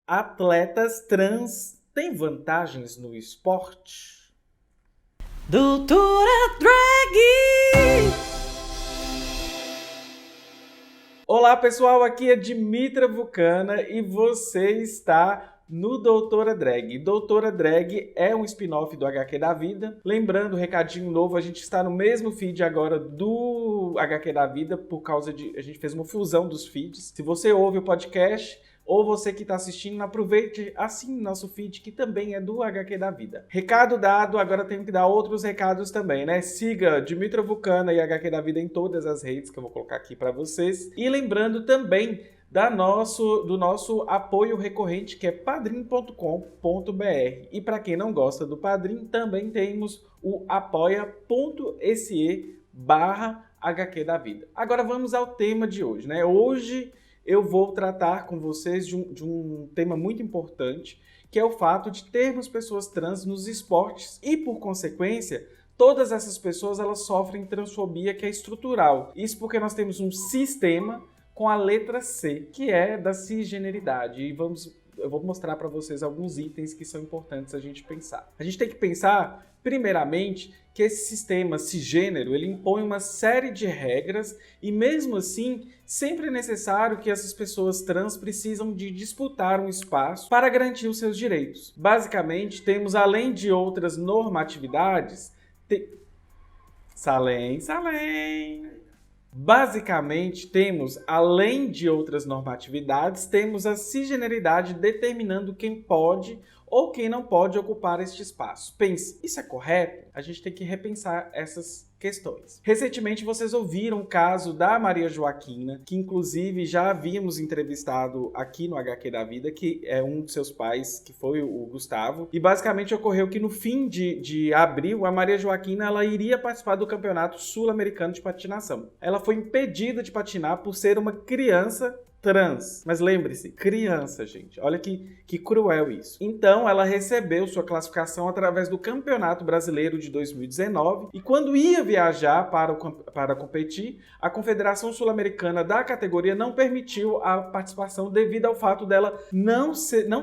Atletas trans têm vantagens no esporte? Doutora Drag! Olá pessoal, aqui é Dimitra Vucana e você está no Doutora Drag. Doutora Drag é um spin-off do HQ da Vida. Lembrando, recadinho novo, a gente está no mesmo feed agora do HQ da Vida por causa de... a gente fez uma fusão dos feeds. Se você ouve o podcast... ou você que está assistindo, aproveite, assine nosso feed, que também é do HQ da Vida. Recado dado, agora tenho que dar outros recados também, né? Siga Dimitra Vucana e HQ da Vida em todas as redes que eu vou colocar aqui para vocês. E lembrando também do nosso apoio recorrente, que é padrim.com.br. E para quem não gosta do Padrim, também temos o apoia.se/HQ da Vida. Agora vamos ao tema de hoje, né? Hoje eu vou tratar com vocês de um tema muito importante, que é o fato de termos pessoas trans nos esportes e, por consequência, todas essas pessoas elas sofrem transfobia que é estrutural. Isso porque nós temos um sistema com a letra C, que é da cisgeneridade. E eu vou mostrar para vocês alguns itens que são importantes a gente pensar. A gente tem que pensar, primeiramente, que esse sistema cisgênero ele impõe uma série de regras e, mesmo assim, sempre é necessário que essas pessoas trans precisam de disputar um espaço para garantir os seus direitos. Basicamente, temos, além de outras normatividades... Basicamente, temos, além de outras normatividades, temos a cisgeneridade determinando quem pode ou quem não pode ocupar este espaço. Pense, isso é correto? A gente tem que repensar essas questões. Recentemente vocês ouviram o caso da Maria Joaquina, que inclusive já havíamos entrevistado aqui no HQ da Vida, que é um de seus pais, que foi o Gustavo, e basicamente ocorreu que no fim de abril, a Maria Joaquina ela iria participar do Campeonato Sul-Americano de Patinação. Ela foi impedida de patinar por ser uma criança trans. Mas lembre-se, criança, gente. Olha que cruel isso. Então, ela recebeu sua classificação através do Campeonato Brasileiro de 2019 e quando ia viajar para competir, a Confederação Sul-Americana da categoria não permitiu a participação devido ao fato dela não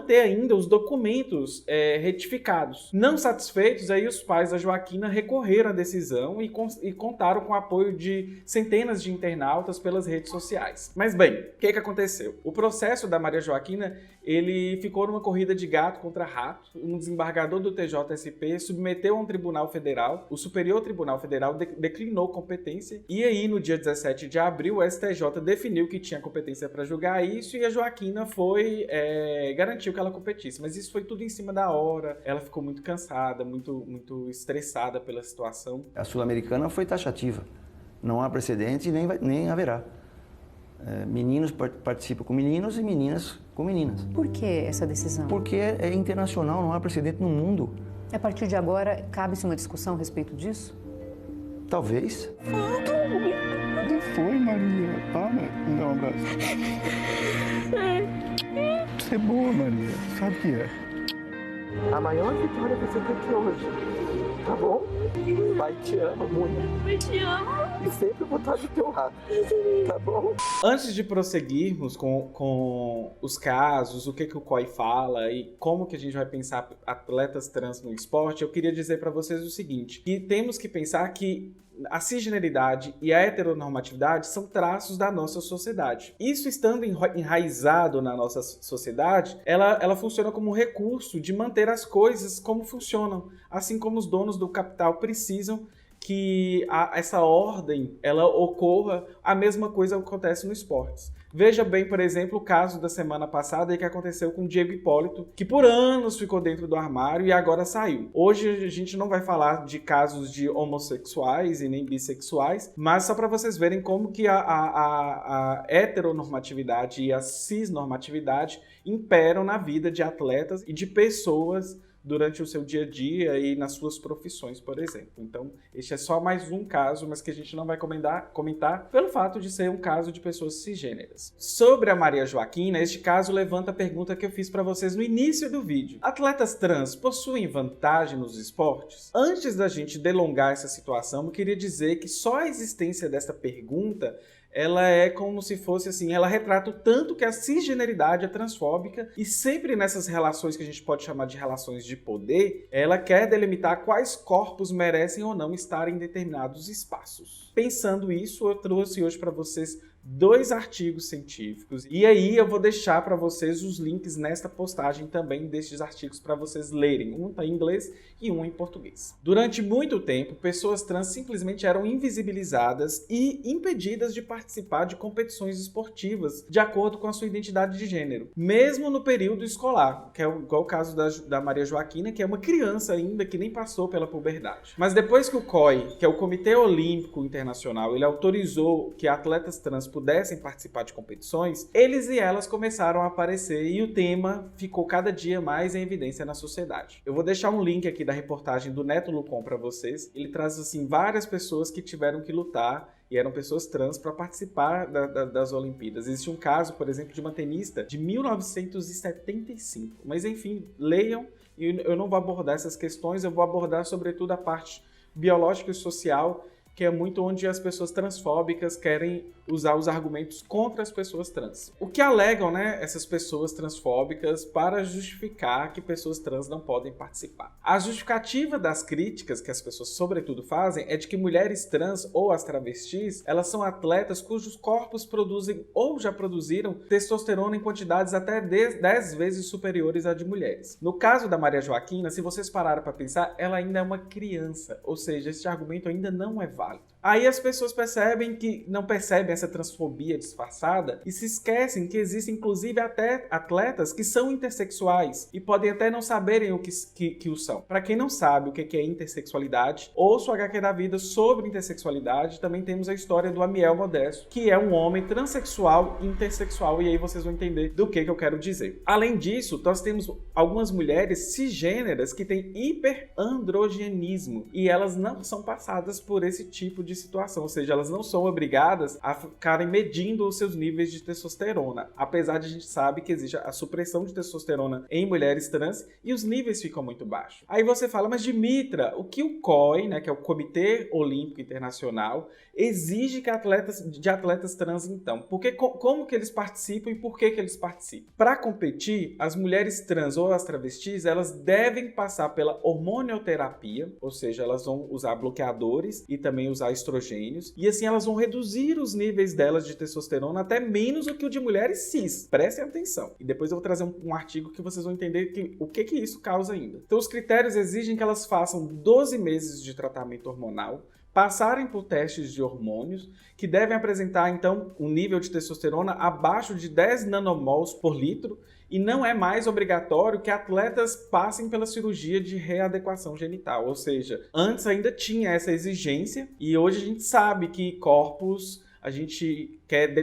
ter ainda os documentos retificados. Não satisfeitos, aí os pais da Joaquina recorreram à decisão e contaram com o apoio de centenas de internautas pelas redes sociais. Mas bem, o que aconteceu? O processo da Maria Joaquina, ele ficou numa corrida de gato contra rato. Um desembargador do TJSP submeteu a um tribunal federal. O Superior Tribunal Federal declinou competência. E aí, no dia 17 de abril, o STJ definiu que tinha competência para julgar isso e a Joaquina garantiu que ela competisse. Mas isso foi tudo em cima da hora. Ela ficou muito cansada, muito estressada pela situação. A Sul-Americana foi taxativa. Não há precedente e nem haverá. Meninos participam com meninos e meninas com meninas. Por que essa decisão? Porque é internacional, não há precedente no mundo. A partir de agora, cabe-se uma discussão a respeito disso? Talvez. Não foi, Maria. Para, me dá um abraço. Você é boa, Maria. Sabe o que é? A maior vitória vai ser aqui hoje, tá bom? Pai te ama muito. Pai te ama. E sempre vou estar do teu lado, tá bom? Antes de prosseguirmos com os casos, o que o COI fala e como que a gente vai pensar atletas trans no esporte, eu queria dizer para vocês o seguinte, que temos que pensar que a cisgeneridade e a heteronormatividade são traços da nossa sociedade. Isso estando enraizado na nossa sociedade, ela funciona como um recurso de manter as coisas como funcionam, assim como os donos do capital precisam que essa ordem ela ocorra, a mesma coisa acontece no esportes. Veja bem, por exemplo, o caso da semana passada que aconteceu com o Diego Hipólito, que por anos ficou dentro do armário e agora saiu. Hoje a gente não vai falar de casos de homossexuais e nem bissexuais, mas só para vocês verem como que a heteronormatividade e a cisnormatividade imperam na vida de atletas e de pessoas durante o seu dia a dia e nas suas profissões, por exemplo. Então, este é só mais um caso, mas que a gente não vai comentar pelo fato de ser um caso de pessoas cisgêneras. Sobre a Maria Joaquina, este caso levanta a pergunta que eu fiz para vocês no início do vídeo. Atletas trans possuem vantagem nos esportes? Antes da gente delongar essa situação, eu queria dizer que só a existência dessa pergunta ela é como se fosse assim, ela retrata o tanto que a cisgeneridade é transfóbica e sempre nessas relações que a gente pode chamar de relações de poder, ela quer delimitar quais corpos merecem ou não estar em determinados espaços. Pensando isso, eu trouxe hoje para vocês 2 artigos científicos. E aí eu vou deixar para vocês os links nesta postagem também destes artigos para vocês lerem. Um está em inglês e um em português. Durante muito tempo, pessoas trans simplesmente eram invisibilizadas e impedidas de participar de competições esportivas de acordo com a sua identidade de gênero, mesmo no período escolar, que é igual o caso da Maria Joaquina, que é uma criança ainda que nem passou pela puberdade. Mas depois que o COI, que é o Comitê Olímpico Internacional, ele autorizou que atletas trans pudessem participar de competições, eles e elas começaram a aparecer e o tema ficou cada dia mais em evidência na sociedade. Eu vou deixar um link aqui da reportagem do Neto Lucon para vocês. Ele traz assim várias pessoas que tiveram que lutar e eram pessoas trans para participar das Olimpíadas. Existe um caso, por exemplo, de uma tenista de 1975. Mas enfim, leiam, e eu não vou abordar essas questões, eu vou abordar sobretudo a parte biológica e social, que é muito onde as pessoas transfóbicas querem usar os argumentos contra as pessoas trans. O que alegam, né, essas pessoas transfóbicas para justificar que pessoas trans não podem participar. A justificativa das críticas que as pessoas sobretudo fazem é de que mulheres trans ou as travestis, elas são atletas cujos corpos produzem ou já produziram testosterona em quantidades até 10 vezes superiores à de mulheres. No caso da Maria Joaquina, se vocês pararam para pensar, ela ainda é uma criança, ou seja, esse argumento ainda não é válido. Aí as pessoas não percebem essa transfobia disfarçada e se esquecem que existem inclusive até atletas que são intersexuais e podem até não saberem o que o são. Para quem não sabe o que é intersexualidade, ouça o HQ da vida sobre intersexualidade. Também temos a história do Amiel Modesto, que é um homem transexual intersexual, e aí vocês vão entender do que eu quero dizer. Além disso, nós temos algumas mulheres cisgêneras que têm hiperandrogenismo e elas não são passadas por esse tipo de situação, ou seja, elas não são obrigadas a ficarem medindo os seus níveis de testosterona, apesar de a gente sabe que existe a supressão de testosterona em mulheres trans e os níveis ficam muito baixos. Aí você fala, mas Dimitra, o que o COI, né, que é o Comitê Olímpico Internacional, exige de atletas trans então? Porque, como que eles participam e por que eles participam? Para competir, as mulheres trans ou as travestis, elas devem passar pela hormonioterapia, ou seja, elas vão usar bloqueadores e também usar estrogênios, e assim elas vão reduzir os níveis delas de testosterona até menos do que o de mulheres cis. Prestem atenção. E depois eu vou trazer um artigo que vocês vão entender o que isso causa ainda. Então os critérios exigem que elas façam 12 meses de tratamento hormonal, passarem por testes de hormônios, que devem apresentar, então, um nível de testosterona abaixo de 10 nanomols por litro, e não é mais obrigatório que atletas passem pela cirurgia de readequação genital. Ou seja, antes ainda tinha essa exigência, e hoje a gente sabe que corpos... A gente quer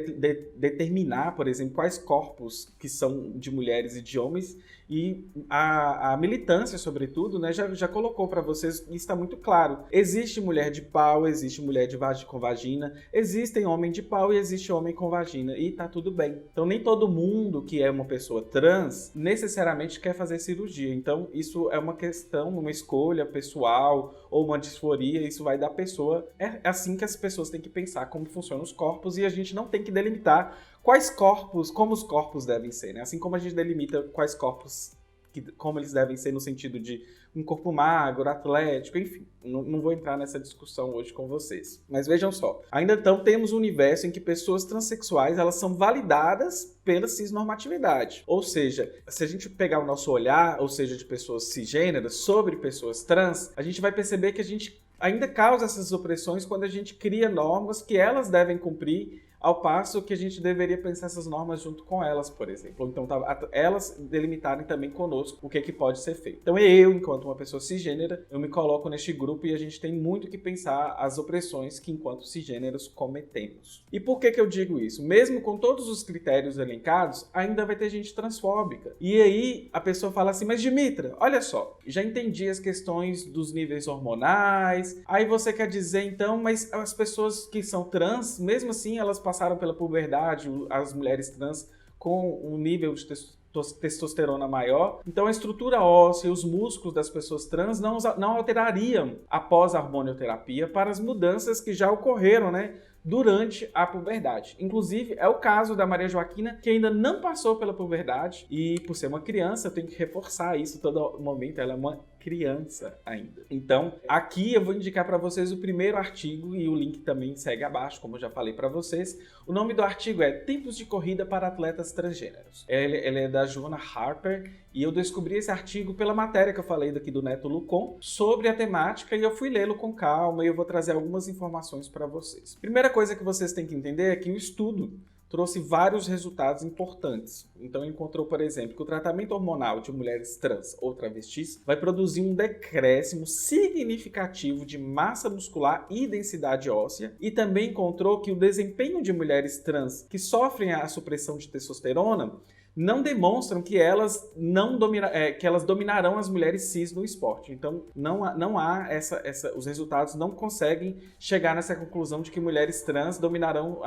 determinar, por exemplo, quais corpos que são de mulheres e de homens, e a militância, sobretudo, né, já colocou para vocês, isso está muito claro. Existe mulher de pau, existe mulher com vagina, existem homem de pau e existe homem com vagina, e tá tudo bem. Então nem todo mundo que é uma pessoa trans necessariamente quer fazer cirurgia. Então isso é uma questão, uma escolha pessoal ou uma disforia, isso vai da pessoa. É assim que as pessoas têm que pensar como funcionam os corpos, e a gente não tem que delimitar quais corpos, como os corpos devem ser, né? Assim como a gente delimita quais corpos, como eles devem ser no sentido de um corpo magro, atlético, enfim. Não vou entrar nessa discussão hoje com vocês. Mas vejam só, ainda então temos um universo em que pessoas transexuais, elas são validadas pela cisnormatividade. Ou seja, se a gente pegar o nosso olhar, ou seja, de pessoas cisgêneras, sobre pessoas trans, a gente vai perceber que a gente ainda causa essas opressões quando a gente cria normas que elas devem cumprir, ao passo que a gente deveria pensar essas normas junto com elas, por exemplo. Então, elas delimitarem também conosco o que pode ser feito. Então, eu, enquanto uma pessoa cisgênera, eu me coloco neste grupo e a gente tem muito que pensar as opressões que, enquanto cisgêneros, cometemos. E por que eu digo isso? Mesmo com todos os critérios elencados, ainda vai ter gente transfóbica. E aí, a pessoa fala assim, mas Dimitra, olha só, já entendi as questões dos níveis hormonais, aí você quer dizer, então, mas as pessoas que são trans, mesmo assim, elas passaram pela puberdade, as mulheres trans com um nível de testosterona maior. Então a estrutura óssea e os músculos das pessoas trans não alterariam após a hormonioterapia para as mudanças que já ocorreram, né, durante a puberdade. Inclusive, é o caso da Maria Joaquina, que ainda não passou pela puberdade e, por ser uma criança, eu tenho que reforçar isso todo momento, ela é uma criança ainda. Então, aqui eu vou indicar para vocês o primeiro artigo e o link também segue abaixo, como eu já falei para vocês. O nome do artigo é Tempos de Corrida para Atletas Transgêneros. Ele é da Joanna Harper e eu descobri esse artigo pela matéria que eu falei daqui do Neto Lucon sobre a temática e eu fui lê-lo com calma e eu vou trazer algumas informações para vocês. Primeira coisa que vocês têm que entender é que o estudo trouxe vários resultados importantes. Então, encontrou, por exemplo, que o tratamento hormonal de mulheres trans ou travestis vai produzir um decréscimo significativo de massa muscular e densidade óssea, e também encontrou que o desempenho de mulheres trans que sofrem a supressão de testosterona não demonstram que elas dominarão as mulheres cis no esporte. Então, não há os resultados não conseguem chegar nessa conclusão de que mulheres trans dominarão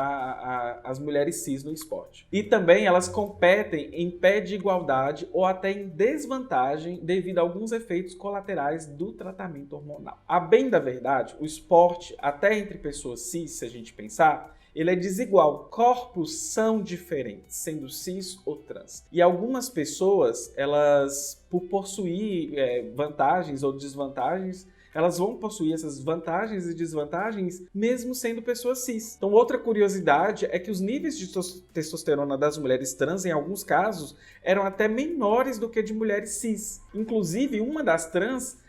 as mulheres cis no esporte. E também elas competem em pé de igualdade ou até em desvantagem devido a alguns efeitos colaterais do tratamento hormonal. A bem da verdade, o esporte, até entre pessoas cis, se a gente pensar, ele é desigual. Corpos são diferentes, sendo cis ou trans. E algumas pessoas, elas, por possuir vantagens ou desvantagens, elas vão possuir essas vantagens e desvantagens mesmo sendo pessoas cis. Então, outra curiosidade é que os níveis de testosterona das mulheres trans, em alguns casos, eram até menores do que de mulheres cis. Inclusive, uma das trans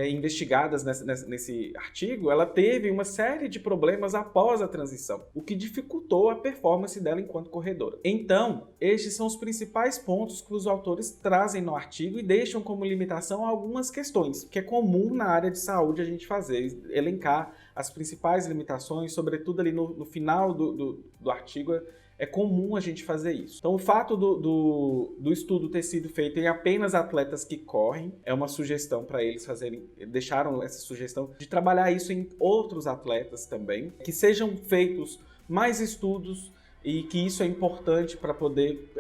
investigadas nesse artigo, ela teve uma série de problemas após a transição, o que dificultou a performance dela enquanto corredora. Então, estes são os principais pontos que os autores trazem no artigo e deixam como limitação algumas questões, que é comum na área de saúde a gente fazer, elencar as principais limitações, sobretudo ali no final do artigo, é comum a gente fazer isso. Então, o fato do estudo ter sido feito em apenas atletas que correm é uma sugestão para eles fazerem, deixaram essa sugestão de trabalhar isso em outros atletas também, que sejam feitos mais estudos e que isso é importante para poder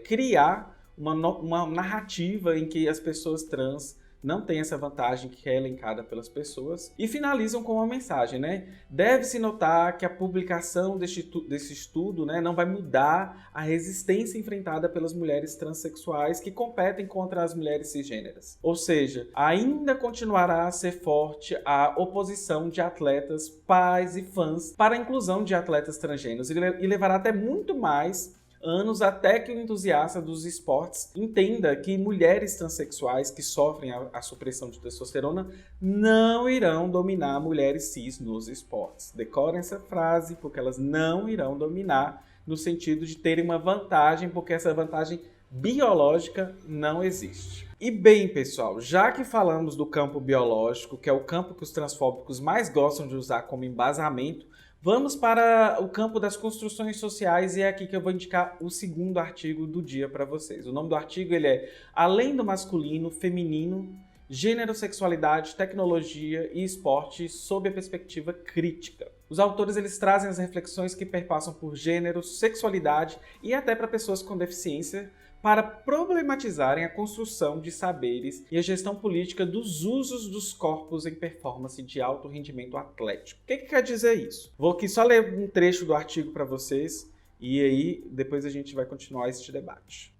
criar uma narrativa em que as pessoas trans não tem essa vantagem que é elencada pelas pessoas, e finalizam com uma mensagem, né? Deve-se notar que a publicação desse estudo, né, não vai mudar a resistência enfrentada pelas mulheres transexuais que competem contra as mulheres cisgêneras. Ou seja, ainda continuará a ser forte a oposição de atletas, pais e fãs para a inclusão de atletas transgêneros, e levará até muito mais anos até que o entusiasta dos esportes entenda que mulheres transexuais que sofrem a supressão de testosterona não irão dominar mulheres cis nos esportes. Decorem essa frase, porque elas não irão dominar no sentido de terem uma vantagem, porque essa vantagem biológica não existe. E bem, pessoal, já que falamos do campo biológico, que é o campo que os transfóbicos mais gostam de usar como embasamento, vamos para o campo das construções sociais e é aqui que eu vou indicar o segundo artigo do dia para vocês. O nome do artigo ele é Além do Masculino, Feminino, Gênero, Sexualidade, Tecnologia e Esporte sob a perspectiva crítica. Os autores eles trazem as reflexões que perpassam por gênero, sexualidade e até para pessoas com deficiência para problematizarem a construção de saberes e a gestão política dos usos dos corpos em performance de alto rendimento atlético. O que quer dizer isso? Vou aqui só ler um trecho do artigo para vocês e aí depois a gente vai continuar este debate.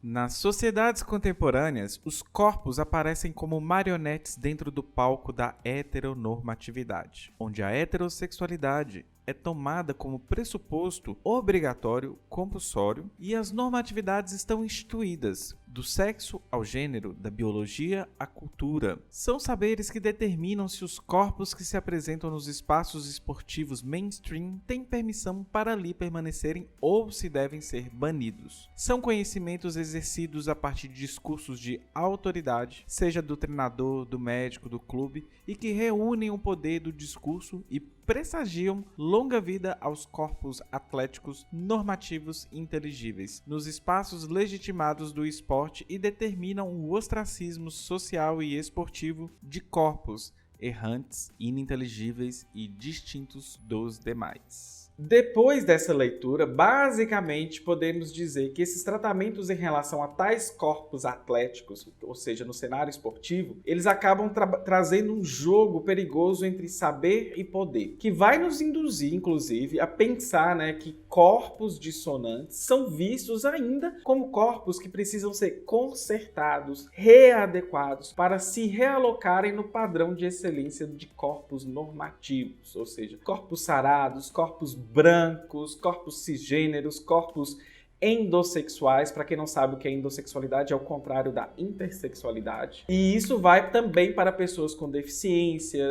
Nas sociedades contemporâneas, os corpos aparecem como marionetes dentro do palco da heteronormatividade, onde a heterossexualidade é tomada como pressuposto obrigatório, compulsório, e as normatividades estão instituídas, do sexo ao gênero, da biologia à cultura. São saberes que determinam se os corpos que se apresentam nos espaços esportivos mainstream têm permissão para ali permanecerem ou se devem ser banidos. São conhecimentos exercidos a partir de discursos de autoridade, seja do treinador, do médico, do clube, e que reúnem o poder do discurso e pressagiam longa vida aos corpos atléticos normativos e inteligíveis nos espaços legitimados do esporte e determinam o ostracismo social e esportivo de corpos errantes, ininteligíveis e distintos dos demais. Depois dessa leitura, basicamente podemos dizer que esses tratamentos em relação a tais corpos atléticos, ou seja, no cenário esportivo, eles acabam trazendo um jogo perigoso entre saber e poder, que vai nos induzir, inclusive, a pensar, né, que corpos dissonantes são vistos ainda como corpos que precisam ser consertados, readequados para se realocarem no padrão de excelência de corpos normativos, ou seja, corpos sarados, corpos brancos, corpos cisgêneros, corpos endossexuais. Para quem não sabe o que é endossexualidade, é o contrário da intersexualidade. E isso vai também para pessoas com deficiência,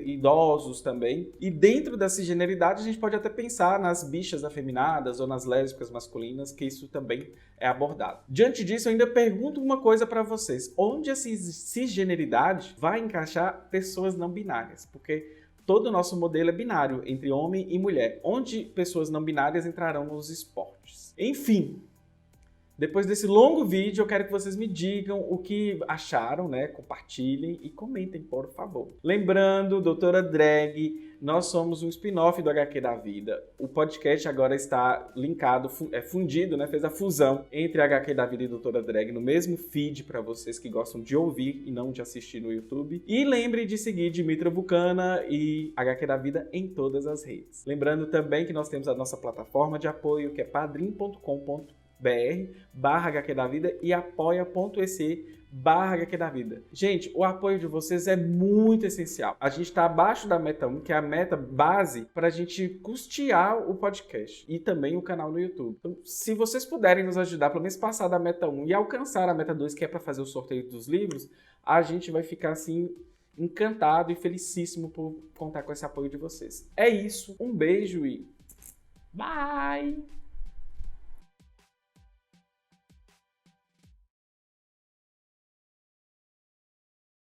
idosos também. E dentro da cisgeneridade, a gente pode até pensar nas bichas afeminadas ou nas lésbicas masculinas, que isso também é abordado. Diante disso, eu ainda pergunto uma coisa para vocês. Onde a cisgeneridade vai encaixar pessoas não binárias? Porque todo o nosso modelo é binário, entre homem e mulher, onde pessoas não binárias entrarão nos esportes. Enfim, depois desse longo vídeo, eu quero que vocês me digam o que acharam, né? Compartilhem e comentem, por favor. Lembrando, Doutora Drag, nós somos um spin-off do HQ da Vida. O podcast agora está linkado, fundido, né? Fez a fusão entre HQ da Vida e Doutora Drag no mesmo feed para vocês que gostam de ouvir e não de assistir no YouTube. E lembre de seguir Dimitra Vulcana e HQ da Vida em todas as redes. Lembrando também que nós temos a nossa plataforma de apoio, que é padrim.com.br/HQ da Vida e apoia.se/HQ da Vida. Gente, o apoio de vocês é muito essencial. A gente está abaixo da meta 1, que é a meta base para a gente custear o podcast e também o canal no YouTube. Então, se vocês puderem nos ajudar, pelo menos passar da meta 1 e alcançar a meta 2, que é para fazer o sorteio dos livros, a gente vai ficar assim encantado e felicíssimo por contar com esse apoio de vocês. É isso, um beijo e bye!